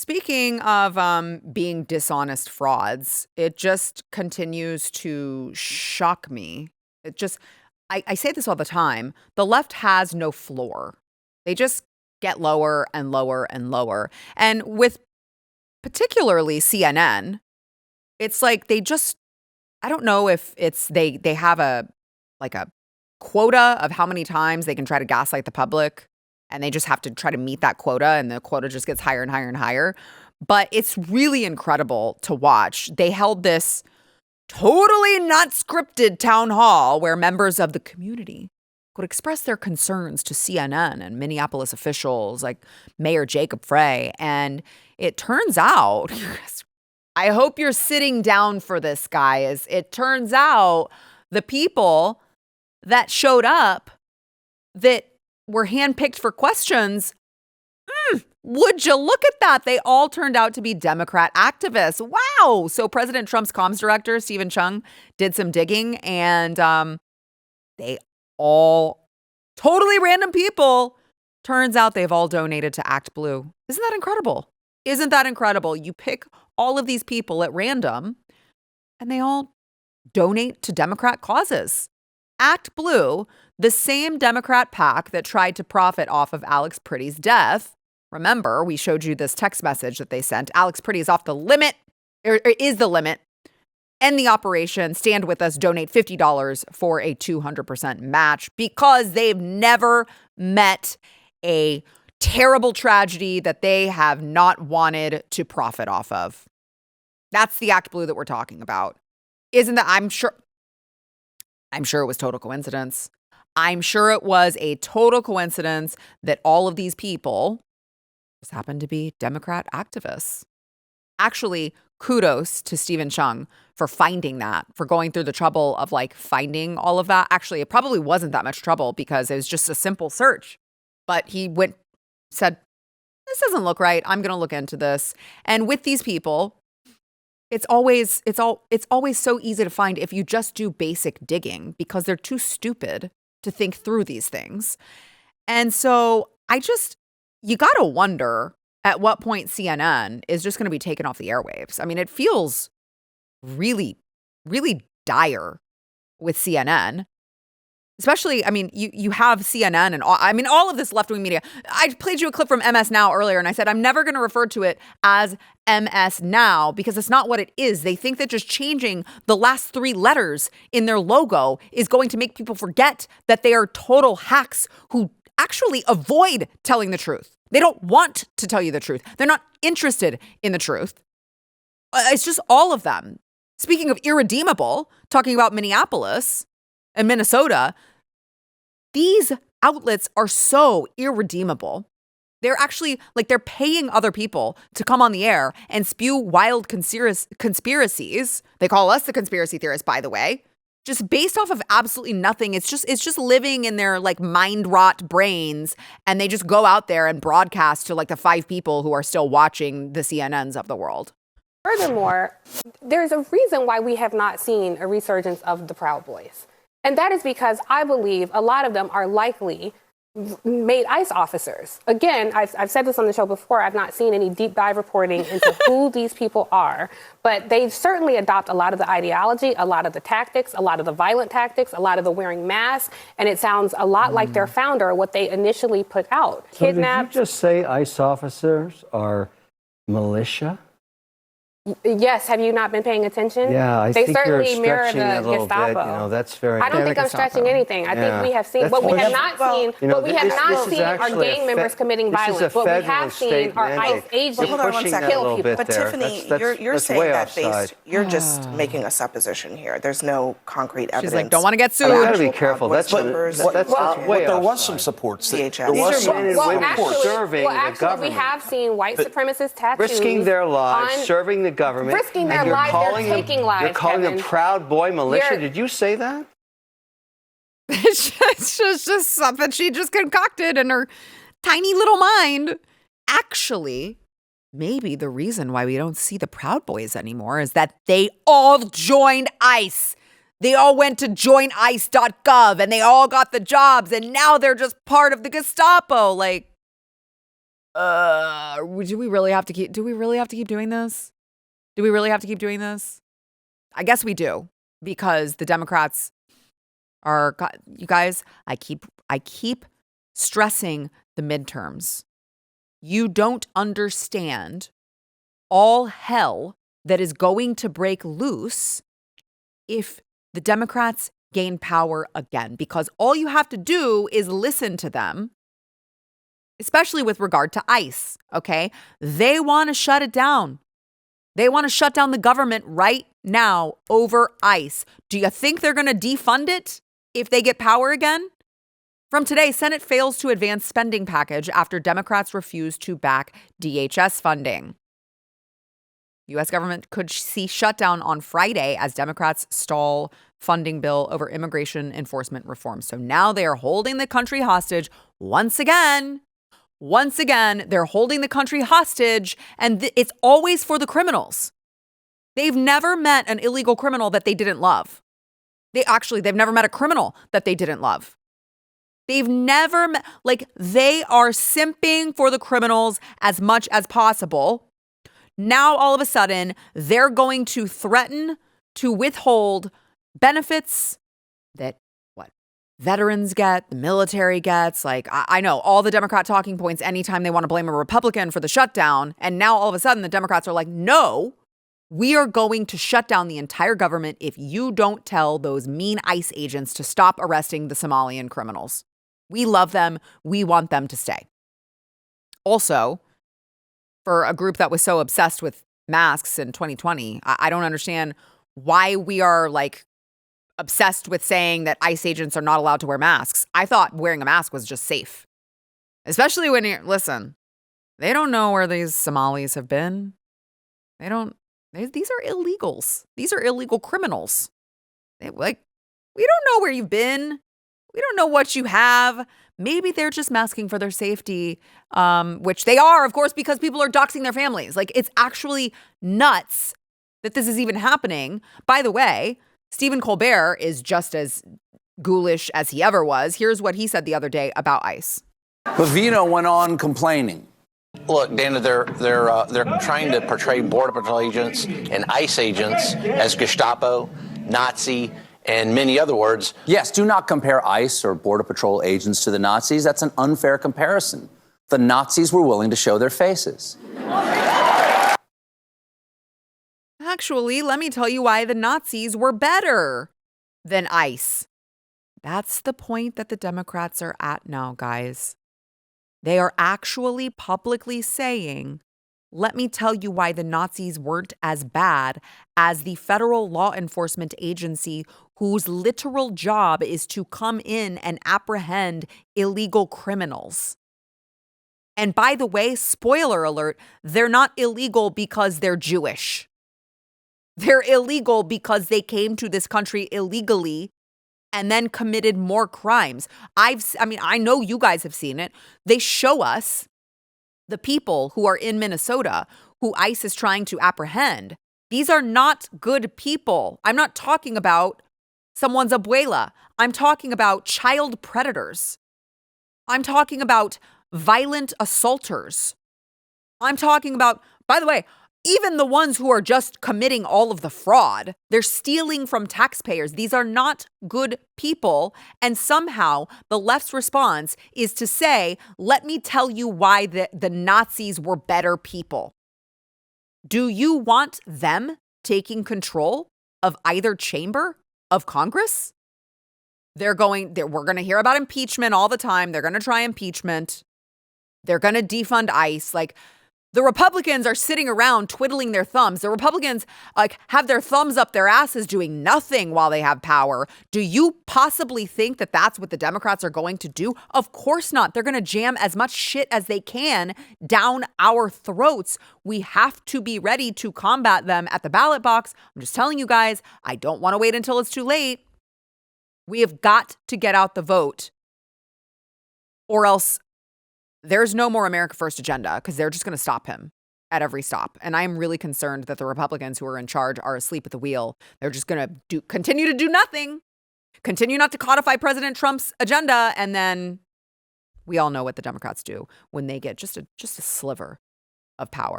Speaking of being dishonest frauds, it just continues to shock me. It just, I say this all the time. The left has no floor. They just get lower and lower and lower. And with particularly CNN, it's like they just, I don't know if it's they have a quota of how many times they can try to gaslight the public, and they just have to try to meet that quota, and the quota just gets higher and higher and higher. But it's really incredible to watch. They held this totally not scripted town hall where members of the community could express their concerns to CNN and Minneapolis officials like Mayor Jacob Frey. And it turns out, I hope you're sitting down for this, guys. It turns out the people that showed up that were handpicked for questions, would you look at that? They all turned out to be Democrat activists. Wow. So President Trump's comms director, Stephen Chung, did some digging, and they all, totally random people, turns out they've all donated to Act Blue. Isn't that incredible? Isn't that incredible? You pick all of these people at random, and they all donate to Democrat causes. Act Blue, the same Democrat PAC that tried to profit off of Alex Pretty's death. Remember, we showed you this text message that they sent. Alex Pretty is off the limit, or is the limit. End the operation. Stand with us. Donate $50 for a 200% match, because they've never met a terrible tragedy that they have not wanted to profit off of. That's the Act Blue that we're talking about. Isn't that? I'm sure it was total coincidence. I'm sure it was a total coincidence that all of these people just happened to be Democrat activists. Actually, kudos to Stephen Chung for finding that, for going through the trouble of finding all of that. Actually, it probably wasn't that much trouble because it was just a simple search. But he said, this doesn't look right. I'm going to look into this. And with these people, it's always so easy to find if you just do basic digging, because they're too stupid to think through these things. And so you got to wonder at what point CNN is just going to be taken off the airwaves. I mean, it feels really, really dire with CNN. Especially, I mean, you have CNN and all of this left-wing media. I played you a clip from MS Now earlier, and I said I'm never going to refer to it as MS Now because it's not what it is. They think that just changing the last 3 letters in their logo is going to make people forget that they are total hacks who actually avoid telling the truth. They don't want to tell you the truth. They're not interested in the truth. It's just all of them. Speaking of irredeemable, talking about Minneapolis and Minnesota, these outlets are so irredeemable. They're actually they're paying other people to come on the air and spew wild conspiracies. They call us the conspiracy theorists, by the way, just based off of absolutely nothing. It's just living in their mind rot brains. And they just go out there and broadcast to the 5 people who are still watching the CNNs of the world. Furthermore, there's a reason why we have not seen a resurgence of the Proud Boys. And that is because I believe a lot of them are likely made ICE officers. Again, I've said this on the show before. I've not seen any deep dive reporting into who these people are, but they certainly adopt a lot of the ideology, a lot of the tactics, a lot of the violent tactics, a lot of the wearing masks. And it sounds a lot like their founder, what they initially put out. So kidnapped. Did you just say ICE officers are militia? Yes, have you not been paying attention? Yeah, I they think certainly you're mirror stretching the a little Gestapo. bit. You know, that's very. I don't think I'm stretching anything. I think we have seen what we have not seen. What we have not seen are gang members committing violence. What we have seen are ICE agents hold on one second. kill people. But Tiffany, you're saying that you're just making a supposition here. There's no concrete evidence. She's like, don't want to get sued. You got to be careful. That's way there was some support. There was These are some men and women serving the government. we have seen white supremacist tattoos. Risking their lives, serving the government. Risking their lives, they're taking lives, You're calling Kevin. them Proud Boy militia? Did you say that? It's just something she just concocted in her tiny little mind. Actually, maybe the reason why we don't see the Proud Boys anymore is that they all joined ICE. They all went to joinice.gov and they all got the jobs, and now they're just part of the Gestapo. do we really have to keep doing this? Do we really have to keep doing this? I guess we do, because the Democrats are, you guys, I keep stressing the midterms. You don't understand all hell that is going to break loose if the Democrats gain power again, because all you have to do is listen to them, especially with regard to ICE, okay? They want to shut it down. They want to shut down the government right now over ICE. Do you think they're going to defund it if they get power again? From today, Senate fails to advance spending package after Democrats refuse to back DHS funding. U.S. government could see shutdown on Friday as Democrats stall funding bill over immigration enforcement reform. So now they are holding the country hostage once again. Once again, they're holding the country hostage, and it's always for the criminals. They've never met an illegal criminal that they didn't love. They've never met a criminal that they didn't love. They've never met, they are simping for the criminals as much as possible. Now, all of a sudden, they're going to threaten to withhold benefits that veterans get, the military gets. I know all the Democrat talking points anytime they want to blame a Republican for the shutdown. And now all of a sudden the Democrats are like, no, we are going to shut down the entire government if you don't tell those mean ICE agents to stop arresting the Somalian criminals. We love them. We want them to stay. Also, for a group that was so obsessed with masks in 2020, I don't understand why we are obsessed with saying that ICE agents are not allowed to wear masks. I thought wearing a mask was just safe. Especially when they don't know where these Somalis have been. These are illegals. These are illegal criminals. We don't know where you've been. We don't know what you have. Maybe they're just masking for their safety, which they are, of course, because people are doxing their families. It's actually nuts that this is even happening. By the way, Stephen Colbert is just as ghoulish as he ever was. Here's what he said the other day about ICE. Vivino went on complaining. Look, Dana, they're trying to portray Border Patrol agents and ICE agents as Gestapo, Nazi, and many other words. Yes, do not compare ICE or Border Patrol agents to the Nazis. That's an unfair comparison. The Nazis were willing to show their faces. Actually, let me tell you why the Nazis were better than ICE. That's the point that the Democrats are at now, guys. They are actually publicly saying, let me tell you why the Nazis weren't as bad as the federal law enforcement agency whose literal job is to come in and apprehend illegal criminals. And by the way, spoiler alert, they're not illegal because they're Jewish. They're illegal because they came to this country illegally and then committed more crimes. I know you guys have seen it. They show us the people who are in Minnesota who ICE is trying to apprehend. These are not good people. I'm not talking about someone's abuela. I'm talking about child predators. I'm talking about violent assaulters. I'm talking about, by the way, even the ones who are just committing all of the fraud, they're stealing from taxpayers. These are not good people. And somehow the left's response is to say, let me tell you why the Nazis were better people. Do you want them taking control of either chamber of Congress? We're going to hear about impeachment all the time. They're going to try impeachment. They're going to defund ICE. The Republicans are sitting around twiddling their thumbs. The Republicans have their thumbs up their asses doing nothing while they have power. Do you possibly think that that's what the Democrats are going to do? Of course not. They're going to jam as much shit as they can down our throats. We have to be ready to combat them at the ballot box. I'm just telling you guys, I don't want to wait until it's too late. We have got to get out the vote, or else there's no more America First agenda, because they're just going to stop him at every stop. And I'm really concerned that the Republicans who are in charge are asleep at the wheel. They're just going to continue to do nothing, continue not to codify President Trump's agenda, and then We all know what the Democrats do when they get just a sliver of power.